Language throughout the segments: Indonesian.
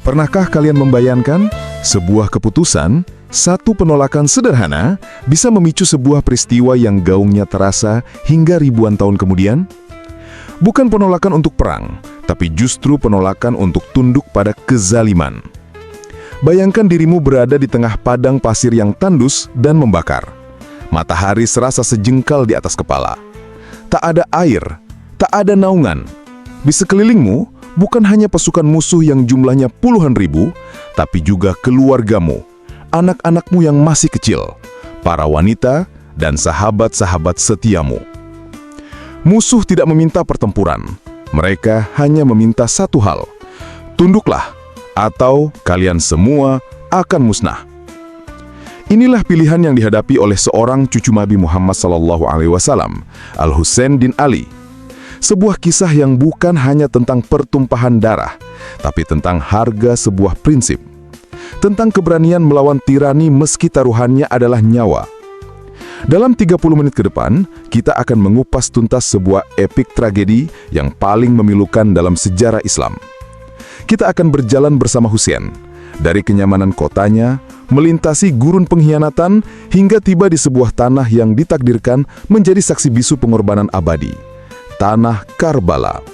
Pernahkah kalian membayangkan sebuah keputusan, satu penolakan sederhana bisa memicu sebuah peristiwa yang gaungnya terasa hingga ribuan tahun kemudian? Bukan penolakan untuk perang, tapi justru penolakan untuk tunduk pada kezaliman. Bayangkan dirimu berada di tengah padang pasir yang tandus dan membakar. Matahari serasa sejengkal di atas kepala. Tak ada air, tak ada naungan. Di sekelilingmu, bukan hanya pasukan musuh yang jumlahnya puluhan ribu, tapi juga keluargamu, anak-anakmu yang masih kecil, para wanita, dan sahabat-sahabat setiamu. Musuh tidak meminta pertempuran. Mereka hanya meminta satu hal. Tunduklah, atau kalian semua akan musnah. Inilah pilihan yang dihadapi oleh seorang cucu Nabi Muhammad SAW, Al-Husain bin Ali. Sebuah kisah yang bukan hanya tentang pertumpahan darah, tapi tentang harga sebuah prinsip. Tentang keberanian melawan tirani meski taruhannya adalah nyawa. Dalam 30 menit ke depan, kita akan mengupas tuntas sebuah epik tragedi yang paling memilukan dalam sejarah Islam. Kita akan berjalan bersama Husain, dari kenyamanan kotanya, melintasi gurun pengkhianatan, hingga tiba di sebuah tanah yang ditakdirkan menjadi saksi bisu pengorbanan abadi. Tanah Karbala.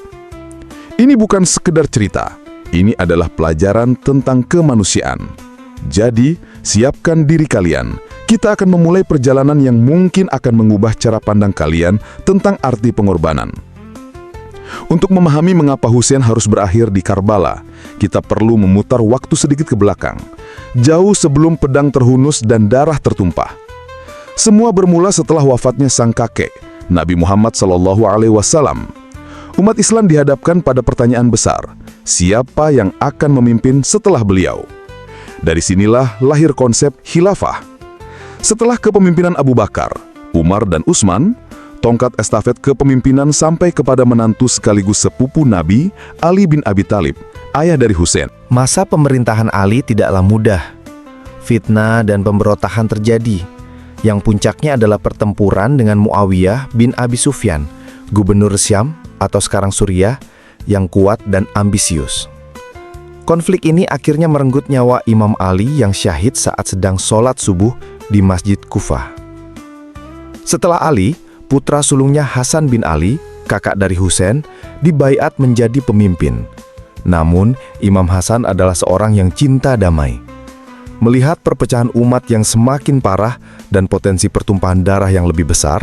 Ini bukan sekedar cerita, ini adalah pelajaran tentang kemanusiaan. Jadi, siapkan diri kalian. Kita akan memulai perjalanan yang mungkin akan mengubah cara pandang kalian tentang arti pengorbanan. Untuk memahami mengapa Husain harus berakhir di Karbala, kita perlu memutar waktu sedikit ke belakang, jauh sebelum pedang terhunus dan darah tertumpah. Semua bermula setelah wafatnya sang kakek, Nabi Muhammad SAW. Umat Islam dihadapkan pada pertanyaan besar, siapa yang akan memimpin setelah beliau? Dari sinilah lahir konsep khilafah. Setelah kepemimpinan Abu Bakar, Umar dan Utsman, tongkat estafet kepemimpinan sampai kepada menantu sekaligus sepupu Nabi, Ali bin Abi Thalib, ayah dari Husain. Masa pemerintahan Ali tidaklah mudah. Fitnah dan pemberontakan terjadi, yang puncaknya adalah pertempuran dengan Muawiyah bin Abi Sufyan, gubernur Syam atau sekarang Suriah, yang kuat dan ambisius. Konflik ini akhirnya merenggut nyawa Imam Ali yang syahid saat sedang sholat subuh di Masjid Kufah. Setelah Ali, putra sulungnya Hasan bin Ali, kakak dari Husain, dibaiat menjadi pemimpin. Namun, Imam Hasan adalah seorang yang cinta damai. Melihat perpecahan umat yang semakin parah dan potensi pertumpahan darah yang lebih besar,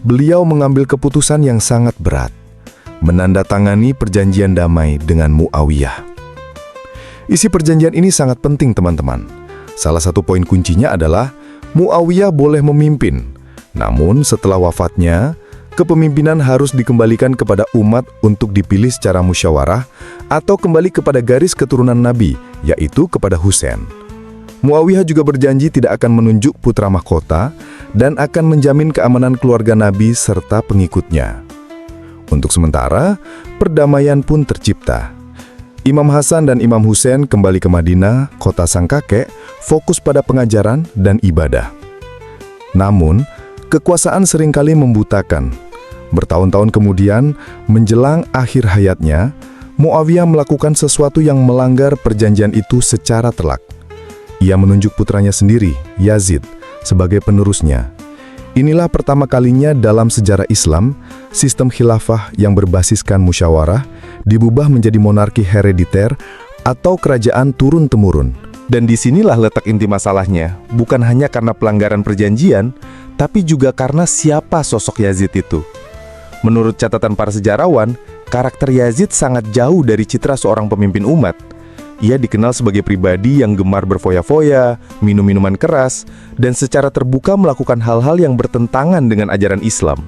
beliau mengambil keputusan yang sangat berat, menandatangani perjanjian damai dengan Muawiyah. Isi perjanjian ini sangat penting, teman-teman. Salah satu poin kuncinya adalah Muawiyah boleh memimpin, namun setelah wafatnya, kepemimpinan harus dikembalikan kepada umat untuk dipilih secara musyawarah atau kembali kepada garis keturunan Nabi, yaitu kepada Husain. Muawiyah juga berjanji tidak akan menunjuk putra mahkota dan akan menjamin keamanan keluarga Nabi serta pengikutnya. Untuk sementara, perdamaian pun tercipta. Imam Hasan dan Imam Husain kembali ke Madinah, kota sang kakek, fokus pada pengajaran dan ibadah. Namun, kekuasaan seringkali membutakan. Bertahun-tahun kemudian, menjelang akhir hayatnya, Muawiyah melakukan sesuatu yang melanggar perjanjian itu secara telak. Ia menunjuk putranya sendiri, Yazid, sebagai penerusnya. Inilah pertama kalinya dalam sejarah Islam, sistem khilafah yang berbasiskan musyawarah diubah menjadi monarki herediter atau kerajaan turun-temurun. Dan disinilah letak inti masalahnya, bukan hanya karena pelanggaran perjanjian, tapi juga karena siapa sosok Yazid itu. Menurut catatan para sejarawan, karakter Yazid sangat jauh dari citra seorang pemimpin umat. Ia dikenal sebagai pribadi yang gemar berfoya-foya, minum minuman keras, dan secara terbuka melakukan hal-hal yang bertentangan dengan ajaran Islam.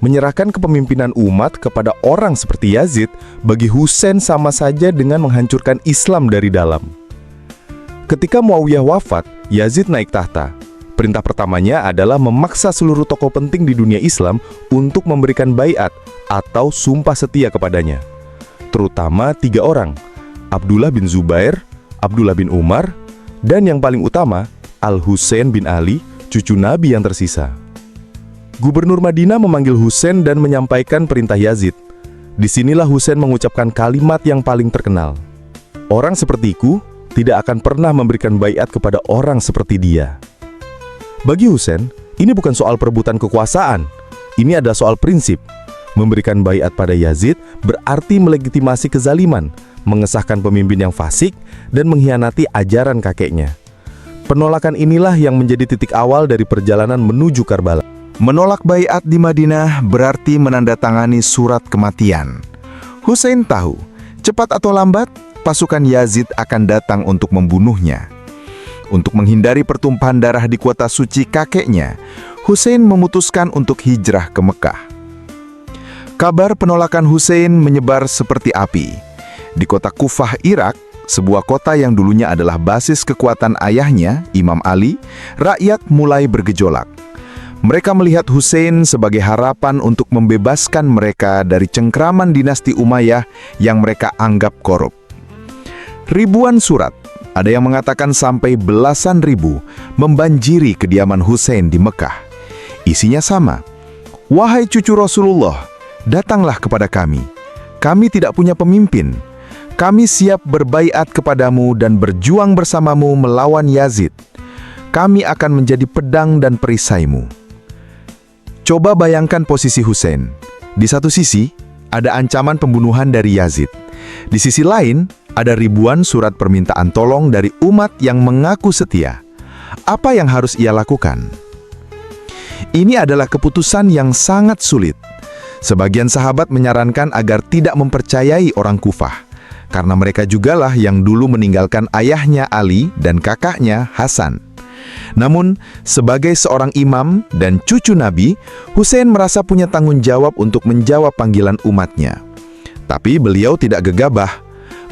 Menyerahkan kepemimpinan umat kepada orang seperti Yazid, bagi Husain sama saja dengan menghancurkan Islam dari dalam. Ketika Muawiyah wafat, Yazid naik tahta. Perintah pertamanya adalah memaksa seluruh tokoh penting di dunia Islam untuk memberikan baiat atau sumpah setia kepadanya. Terutama 3 orang, Abdullah bin Zubair, Abdullah bin Umar, dan yang paling utama, Al-Husain bin Ali, cucu Nabi yang tersisa. Gubernur Madinah memanggil Husain dan menyampaikan perintah Yazid. Disinilah Husain mengucapkan kalimat yang paling terkenal. Orang sepertiku tidak akan pernah memberikan baiat kepada orang seperti dia. Bagi Husain, ini bukan soal perebutan kekuasaan. Ini adalah soal prinsip. Memberikan baiat pada Yazid berarti melegitimasi kezaliman, mengesahkan pemimpin yang fasik, dan mengkhianati ajaran kakeknya. Penolakan inilah yang menjadi titik awal dari perjalanan menuju Karbala. Menolak baiat di Madinah berarti menandatangani surat kematian. Husain tahu, cepat atau lambat, pasukan Yazid akan datang untuk membunuhnya. Untuk menghindari pertumpahan darah di kota suci kakeknya, Husain memutuskan untuk hijrah ke Mekah. Kabar penolakan Husain menyebar seperti api. Di kota Kufah, Irak, sebuah kota yang dulunya adalah basis kekuatan ayahnya, Imam Ali, rakyat mulai bergejolak. Mereka melihat Husain sebagai harapan untuk membebaskan mereka dari cengkraman dinasti Umayyah yang mereka anggap korup. Ribuan surat, ada yang mengatakan sampai belasan ribu, membanjiri kediaman Husain di Mekah. Isinya sama, "Wahai cucu Rasulullah, datanglah kepada kami. Kami tidak punya pemimpin. Kami siap berbaiat kepadamu dan berjuang bersamamu melawan Yazid. Kami akan menjadi pedang dan perisaimu." Coba bayangkan posisi Husain. Di satu sisi, ada ancaman pembunuhan dari Yazid. Di sisi lain, ada ribuan surat permintaan tolong dari umat yang mengaku setia. Apa yang harus ia lakukan? Ini adalah keputusan yang sangat sulit. Sebagian sahabat menyarankan agar tidak mempercayai orang Kufah, karena mereka jugalah yang dulu meninggalkan ayahnya Ali dan kakaknya Hasan. Namun, sebagai seorang imam dan cucu Nabi, Husain merasa punya tanggung jawab untuk menjawab panggilan umatnya. Tapi beliau tidak gegabah.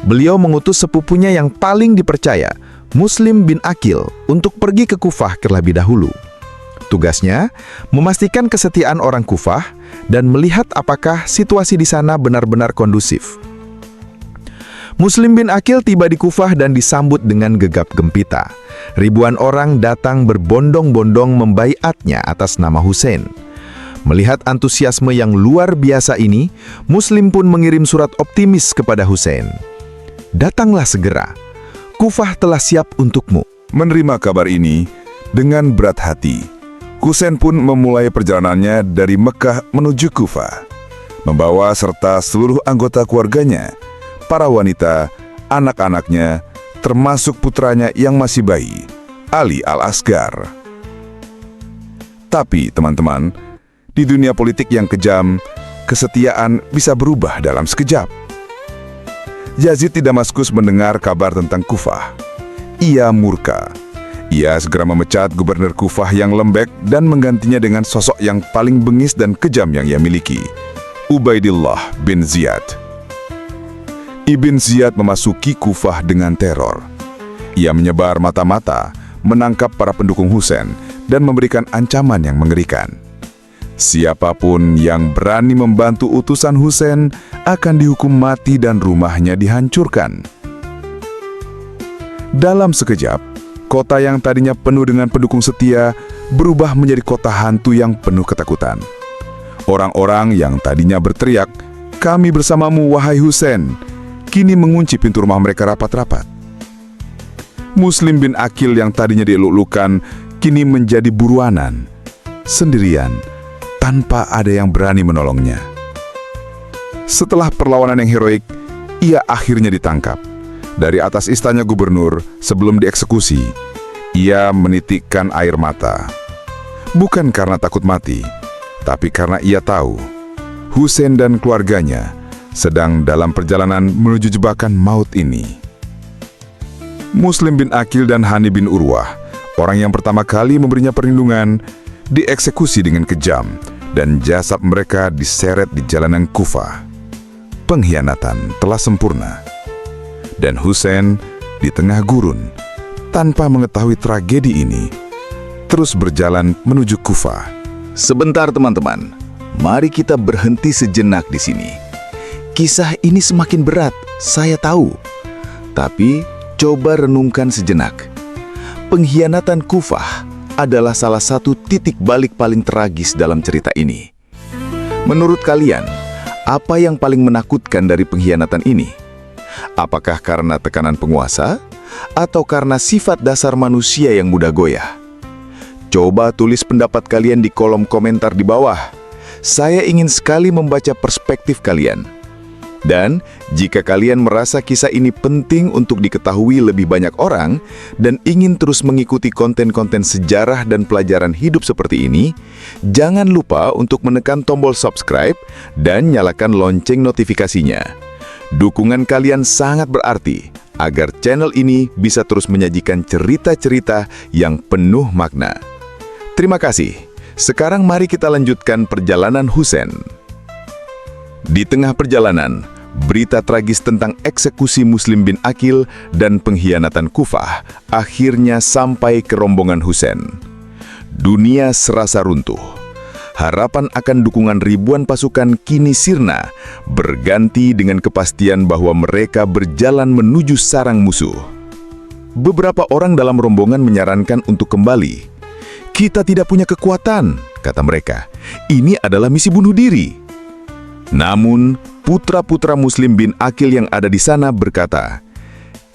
Beliau mengutus sepupunya yang paling dipercaya, Muslim bin Aqil, untuk pergi ke Kufah terlebih dahulu. Tugasnya, memastikan kesetiaan orang Kufah dan melihat apakah situasi di sana benar-benar kondusif. Muslim bin Aqil tiba di Kufah dan disambut dengan gegap gempita. Ribuan orang datang berbondong-bondong membaiatnya atas nama Husain. Melihat antusiasme yang luar biasa ini, Muslim pun mengirim surat optimis kepada Husain. "Datanglah segera. Kufah telah siap untukmu." Menerima kabar ini dengan berat hati, Husain pun memulai perjalanannya dari Mekah menuju Kufah, membawa serta seluruh anggota keluarganya, para wanita, anak-anaknya, termasuk putranya yang masih bayi, Ali Al-Asgar. Tapi teman-teman, di dunia politik yang kejam, kesetiaan bisa berubah dalam sekejap. Yazid di Damaskus mendengar kabar tentang Kufah. Ia murka. Ia segera memecat gubernur Kufah yang lembek dan menggantinya dengan sosok yang paling bengis dan kejam yang ia miliki, Ubaidillah bin Ziyad. Ibn Ziyad memasuki Kufah dengan teror. Ia menyebar mata-mata, menangkap para pendukung Husain, dan memberikan ancaman yang mengerikan. Siapapun yang berani membantu utusan Husain akan dihukum mati dan rumahnya dihancurkan. Dalam sekejap, kota yang tadinya penuh dengan pendukung setia berubah menjadi kota hantu yang penuh ketakutan. Orang-orang yang tadinya berteriak, "Kami bersamamu, wahai Husain," kini mengunci pintu rumah mereka rapat-rapat. Muslim bin Aqil yang tadinya dieluk-elukan kini menjadi buruanan, sendirian, tanpa ada yang berani menolongnya. Setelah perlawanan yang heroik, ia akhirnya ditangkap. Dari atas istana gubernur, sebelum dieksekusi, ia menitikkan air mata. Bukan karena takut mati, tapi karena ia tahu Husain dan keluarganya sedang dalam perjalanan menuju jebakan maut ini. Muslim bin Aqil dan Hani bin Urwah, orang yang pertama kali memberinya perlindungan, dieksekusi dengan kejam dan jasad mereka diseret di jalanan Kufah. Pengkhianatan telah sempurna. Dan Husain di tengah gurun, tanpa mengetahui tragedi ini, terus berjalan menuju Kufah. Sebentar teman-teman, mari kita berhenti sejenak di sini. Kisah ini semakin berat, saya tahu. Tapi coba renungkan sejenak. Pengkhianatan Kufah adalah salah satu titik balik paling tragis dalam cerita ini. Menurut kalian, apa yang paling menakutkan dari pengkhianatan ini? Apakah karena tekanan penguasa? Atau karena sifat dasar manusia yang mudah goyah? Coba tulis pendapat kalian di kolom komentar di bawah. Saya ingin sekali membaca perspektif kalian. Dan jika kalian merasa kisah ini penting untuk diketahui lebih banyak orang dan ingin terus mengikuti konten-konten sejarah dan pelajaran hidup seperti ini, jangan lupa untuk menekan tombol subscribe dan nyalakan lonceng notifikasinya. Dukungan kalian sangat berarti agar channel ini bisa terus menyajikan cerita-cerita yang penuh makna. Terima kasih. Sekarang mari kita lanjutkan perjalanan Husain. Di tengah perjalanan, berita tragis tentang eksekusi Muslim bin Aqil dan pengkhianatan Kufah akhirnya sampai ke rombongan Husain. Dunia serasa runtuh. Harapan akan dukungan ribuan pasukan kini sirna, berganti dengan kepastian bahwa mereka berjalan menuju sarang musuh. Beberapa orang dalam rombongan menyarankan untuk kembali. "Kita tidak punya kekuatan," kata mereka. "Ini adalah misi bunuh diri." Namun, putra-putra Muslim bin Aqil yang ada di sana berkata,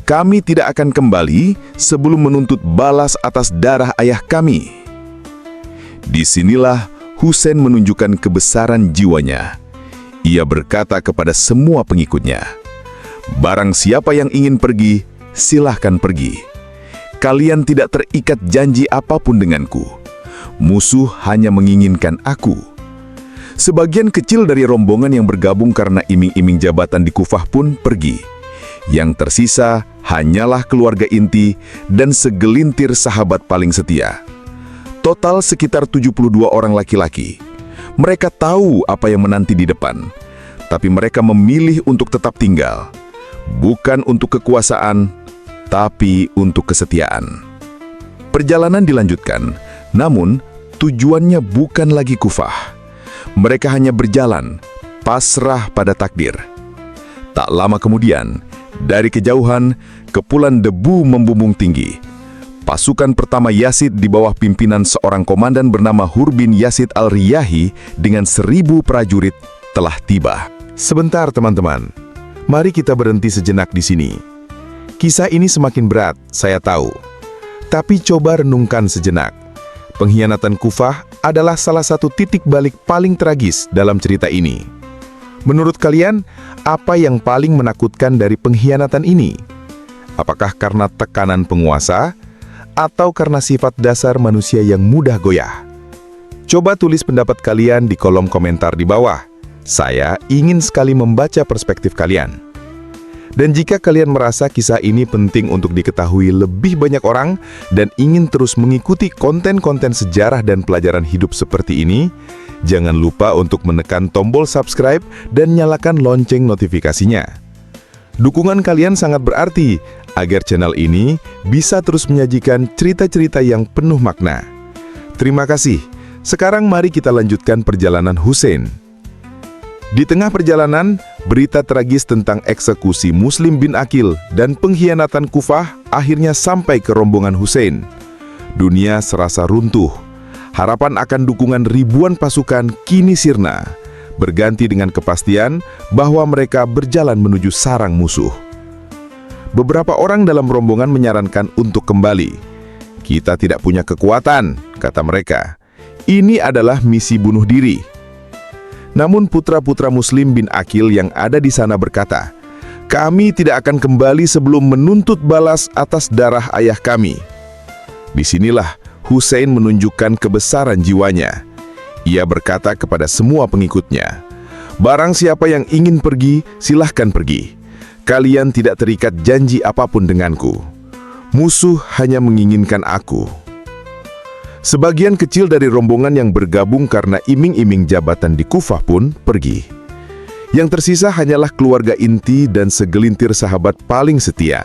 "Kami tidak akan kembali sebelum menuntut balas atas darah ayah kami." Disinilah Husain menunjukkan kebesaran jiwanya. Ia berkata kepada semua pengikutnya, "Barang siapa yang ingin pergi, silahkan pergi. Kalian tidak terikat janji apapun denganku. Musuh hanya menginginkan aku." Sebagian kecil dari rombongan yang bergabung karena iming-iming jabatan di Kufah pun pergi. Yang tersisa hanyalah keluarga inti dan segelintir sahabat paling setia. Total sekitar 72 orang laki-laki. Mereka tahu apa yang menanti di depan, tapi mereka memilih untuk tetap tinggal. Bukan untuk kekuasaan, tapi untuk kesetiaan. Perjalanan dilanjutkan, namun tujuannya bukan lagi Kufah. Mereka hanya berjalan, pasrah pada takdir. Tak lama kemudian, dari kejauhan, kepulan debu membumbung tinggi. Pasukan pertama Yazid di bawah pimpinan seorang komandan bernama Hur bin Yazid al-Riyahi dengan 1000 prajurit telah tiba. Sebentar teman-teman, mari kita berhenti sejenak di sini. Kisah ini semakin berat, saya tahu. Tapi coba renungkan sejenak. Pengkhianatan Kufah adalah salah satu titik balik paling tragis dalam cerita ini. Menurut kalian, apa yang paling menakutkan dari pengkhianatan ini? Apakah karena tekanan penguasa, atau karena sifat dasar manusia yang mudah goyah? Coba tulis pendapat kalian di kolom komentar di bawah. Saya ingin sekali membaca perspektif kalian. Dan jika kalian merasa kisah ini penting untuk diketahui lebih banyak orang dan ingin terus mengikuti konten-konten sejarah dan pelajaran hidup seperti ini, jangan lupa untuk menekan tombol subscribe dan nyalakan lonceng notifikasinya. Dukungan kalian sangat berarti agar channel ini bisa terus menyajikan cerita-cerita yang penuh makna. Terima kasih. Sekarang mari kita lanjutkan perjalanan Husain. Di tengah perjalanan, berita tragis tentang eksekusi Muslim bin Aqil dan pengkhianatan Kufah akhirnya sampai ke rombongan Husain. Dunia serasa runtuh. Harapan akan dukungan ribuan pasukan kini sirna, berganti dengan kepastian bahwa mereka berjalan menuju sarang musuh. Beberapa orang dalam rombongan menyarankan untuk kembali. "Kita tidak punya kekuatan," kata mereka. "Ini adalah misi bunuh diri." Namun putra-putra Muslim bin Aqil yang ada di sana berkata, "Kami tidak akan kembali sebelum menuntut balas atas darah ayah kami." Disinilah Husain menunjukkan kebesaran jiwanya. Ia berkata kepada semua pengikutnya, "Barang siapa yang ingin pergi, silahkan pergi. Kalian tidak terikat janji apapun denganku. Musuh hanya menginginkan aku." Sebagian kecil dari rombongan yang bergabung karena iming-iming jabatan di Kufah pun pergi. Yang tersisa hanyalah keluarga inti dan segelintir sahabat paling setia.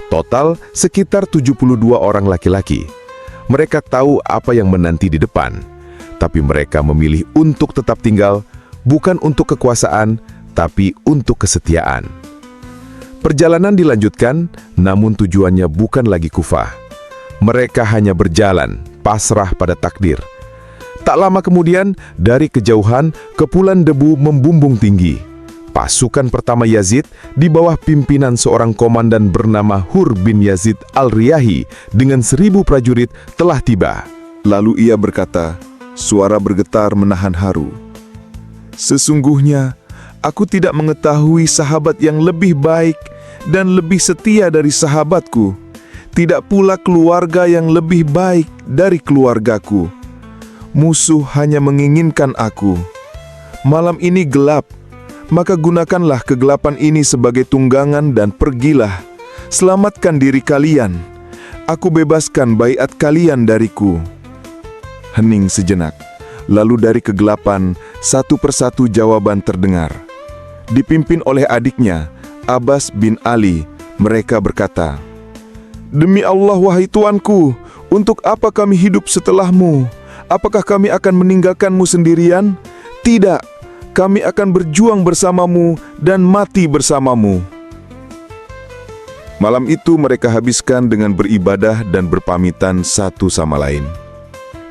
Total sekitar 72 orang laki-laki. Mereka tahu apa yang menanti di depan, tapi mereka memilih untuk tetap tinggal, bukan untuk kekuasaan, tapi untuk kesetiaan. Perjalanan dilanjutkan, namun tujuannya bukan lagi Kufah. Mereka hanya berjalan, pasrah pada takdir. Tak lama kemudian, dari kejauhan, kepulan debu membumbung tinggi. Pasukan pertama Yazid di bawah pimpinan seorang komandan bernama Hur bin Yazid al-Riyahi dengan 1.000 prajurit telah tiba. Lalu ia berkata, suara bergetar menahan haru. Sesungguhnya, aku tidak mengetahui sahabat yang lebih baik dan lebih setia dari sahabatku. Tidak pula keluarga yang lebih baik dari keluargaku. Musuh hanya menginginkan aku. Malam ini gelap, maka gunakanlah kegelapan ini sebagai tunggangan dan pergilah. Selamatkan diri kalian. Aku bebaskan baiat kalian dariku. Hening sejenak. Lalu dari kegelapan, satu persatu jawaban terdengar. Dipimpin oleh adiknya, Abbas bin Ali, mereka berkata, "Demi Allah, wahai tuanku, untuk apa kami hidup setelahmu? Apakah kami akan meninggalkanmu sendirian? Tidak, kami akan berjuang bersamamu dan mati bersamamu." Malam itu mereka habiskan dengan beribadah dan berpamitan satu sama lain.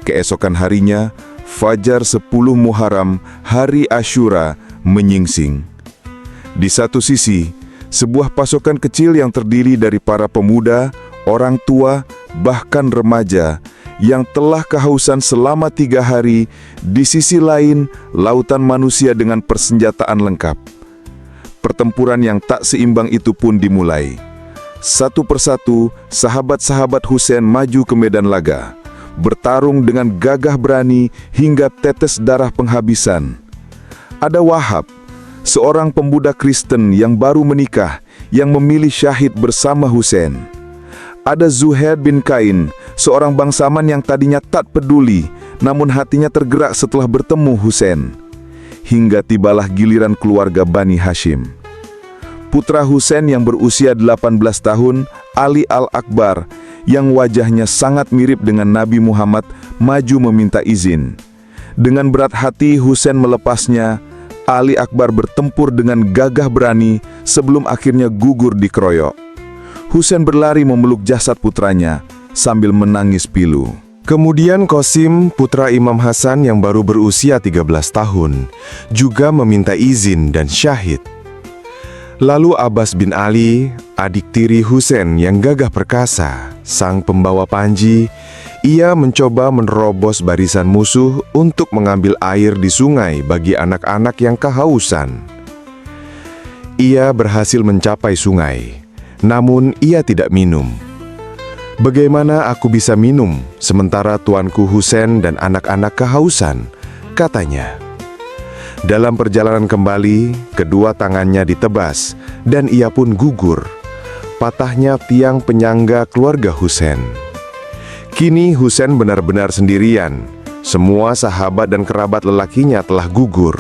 Keesokan harinya, Fajar 10 Muharram, hari Asyura, menyingsing. Di satu sisi, sebuah pasukan kecil yang terdiri dari para pemuda, orang tua, bahkan remaja, yang telah kehausan selama 3 hari, di sisi lain, lautan manusia dengan persenjataan lengkap. Pertempuran yang tak seimbang itu pun dimulai. Satu persatu, sahabat-sahabat Husain maju ke medan laga, bertarung dengan gagah berani hingga tetes darah penghabisan. Ada Wahab, seorang pemuda Kristen yang baru menikah, yang memilih syahid bersama Husain. Ada Zuhair bin Kain, seorang bangsaman yang tadinya tak peduli, namun hatinya tergerak setelah bertemu Husain. Hingga tibalah giliran keluarga Bani Hashim. Putra Husain yang berusia 18 tahun, Ali Al-Akbar, yang wajahnya sangat mirip dengan Nabi Muhammad, maju meminta izin. Dengan berat hati Husain melepasnya. Ali Akbar bertempur dengan gagah berani sebelum akhirnya gugur dikeroyok. Husain berlari memeluk jasad putranya sambil menangis pilu. Kemudian Qasim, putra Imam Hasan yang baru berusia 13 tahun, juga meminta izin dan syahid. Lalu Abbas bin Ali, adik tiri Husain yang gagah perkasa, sang pembawa panji, ia mencoba menerobos barisan musuh untuk mengambil air di sungai bagi anak-anak yang kehausan. Ia berhasil mencapai sungai, namun ia tidak minum. "Bagaimana aku bisa minum sementara tuanku Husain dan anak-anak kehausan?" katanya. Dalam perjalanan kembali, kedua tangannya ditebas dan ia pun gugur. Patahnya tiang penyangga keluarga Husain. Kini Husain benar-benar sendirian. Semua sahabat dan kerabat lelakinya telah gugur.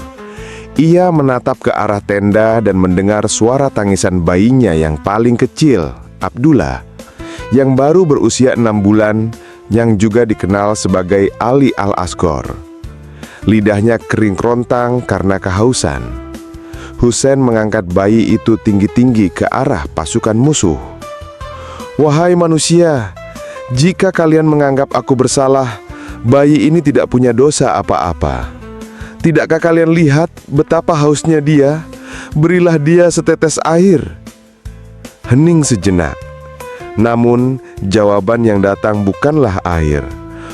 Ia menatap ke arah tenda dan mendengar suara tangisan bayinya yang paling kecil, Abdullah, yang baru berusia 6 bulan, yang juga dikenal sebagai Ali Al-Asghar. Lidahnya kering kerontang karena kehausan. Husain mengangkat bayi itu tinggi-tinggi ke arah pasukan musuh. "Wahai manusia, jika kalian menganggap aku bersalah, bayi ini tidak punya dosa apa-apa. Tidakkah kalian lihat betapa hausnya dia? Berilah dia setetes air." Hening sejenak. Namun, jawaban yang datang bukanlah air,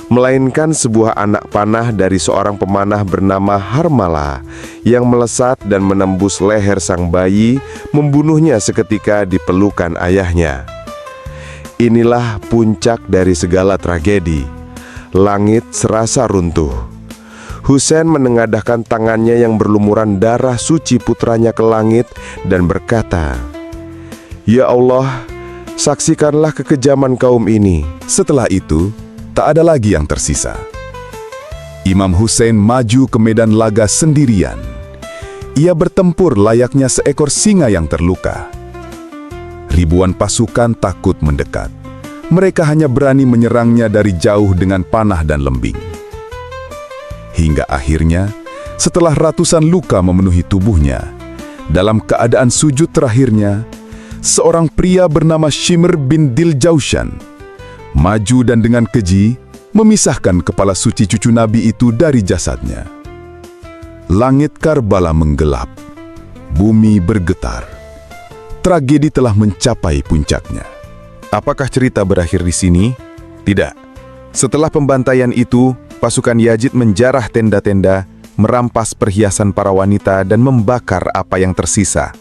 melainkan sebuah anak panah dari seorang pemanah bernama Harmalah yang melesat dan menembus leher sang bayi, membunuhnya seketika di pelukan ayahnya. Inilah puncak dari segala tragedi. Langit serasa runtuh. Husain menengadahkan tangannya yang berlumuran darah suci putranya ke langit dan berkata, "Ya Allah, saksikanlah kekejaman kaum ini." Setelah itu, tak ada lagi yang tersisa. Imam Husain maju ke medan laga sendirian. Ia bertempur layaknya seekor singa yang terluka. Ribuan pasukan takut mendekat. Mereka hanya berani menyerangnya dari jauh dengan panah dan lembing. Hingga akhirnya, setelah ratusan luka memenuhi tubuhnya, dalam keadaan sujud terakhirnya, seorang pria bernama Shimr bin Diljaushan maju dan dengan keji memisahkan kepala suci cucu Nabi itu dari jasadnya. Langit Karbala menggelap. Bumi bergetar. Tragedi telah mencapai puncaknya. Apakah cerita berakhir di sini? Tidak. Setelah pembantaian itu, pasukan Yazid menjarah tenda-tenda, merampas perhiasan para wanita dan membakar apa yang tersisa.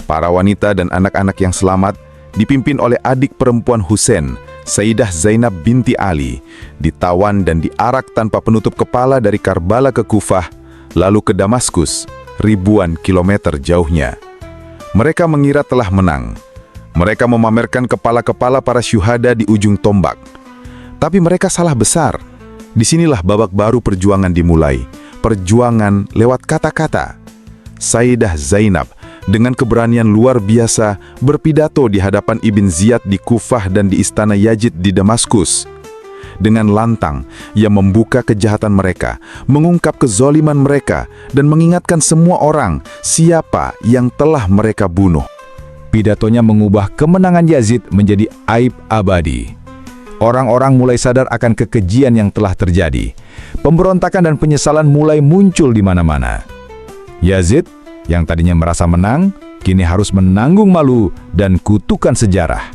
Para wanita dan anak-anak yang selamat dipimpin oleh adik perempuan Husain, Sayyidah Zainab binti Ali, ditawan dan diarak tanpa penutup kepala dari Karbala ke Kufah, lalu ke Damaskus, ribuan kilometer jauhnya. Mereka mengira telah menang. Mereka memamerkan kepala-kepala para syuhada di ujung tombak. Tapi mereka salah besar. Disinilah babak baru perjuangan dimulai. Perjuangan lewat kata-kata. Sayyidah Zainab dengan keberanian luar biasa berpidato di hadapan Ibn Ziyad di Kufah dan di istana Yazid di Damaskus. Dengan lantang, ia membuka kejahatan mereka, mengungkap kezaliman mereka, dan mengingatkan semua orang siapa yang telah mereka bunuh. Pidatonya mengubah kemenangan Yazid menjadi aib abadi. Orang-orang mulai sadar akan kekejian yang telah terjadi. Pemberontakan dan penyesalan mulai muncul di mana-mana. Yazid, yang tadinya merasa menang, kini harus menanggung malu dan kutukan sejarah.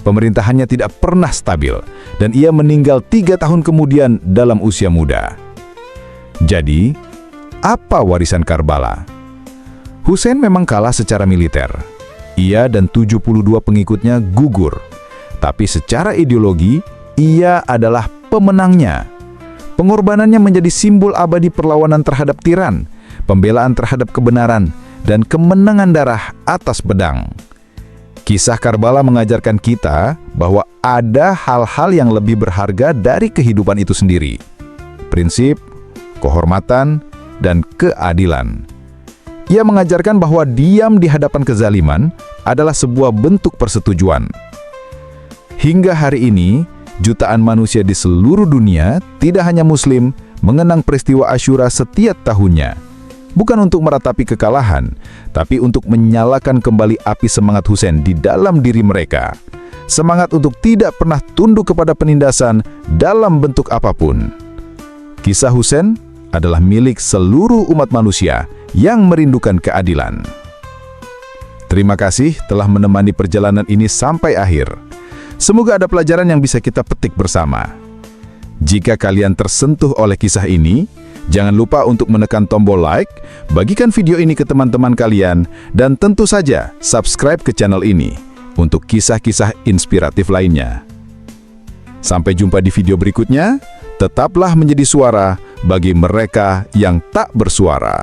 Pemerintahannya tidak pernah stabil, dan ia meninggal 3 tahun kemudian dalam usia muda. Jadi, apa warisan Karbala? Husain memang kalah secara militer. Ia dan 72 pengikutnya gugur. Tapi secara ideologi, ia adalah pemenangnya. Pengorbanannya menjadi simbol abadi perlawanan terhadap tiran, pembelaan terhadap kebenaran, dan kemenangan darah atas pedang. Kisah Karbala mengajarkan kita bahwa ada hal-hal yang lebih berharga dari kehidupan itu sendiri. Prinsip, kehormatan, dan keadilan. Ia mengajarkan bahwa diam di hadapan kezaliman adalah sebuah bentuk persetujuan. Hingga hari ini, jutaan manusia di seluruh dunia, tidak hanya Muslim, mengenang peristiwa Asyura setiap tahunnya. Bukan untuk meratapi kekalahan, tapi untuk menyalakan kembali api semangat Husain di dalam diri mereka. Semangat untuk tidak pernah tunduk kepada penindasan dalam bentuk apapun. Kisah Husain adalah milik seluruh umat manusia yang merindukan keadilan. Terima kasih telah menemani perjalanan ini sampai akhir. Semoga ada pelajaran yang bisa kita petik bersama. Jika kalian tersentuh oleh kisah ini, jangan lupa untuk menekan tombol like, bagikan video ini ke teman-teman kalian, dan tentu saja subscribe ke channel ini untuk kisah-kisah inspiratif lainnya. Sampai jumpa di video berikutnya, tetaplah menjadi suara bagi mereka yang tak bersuara.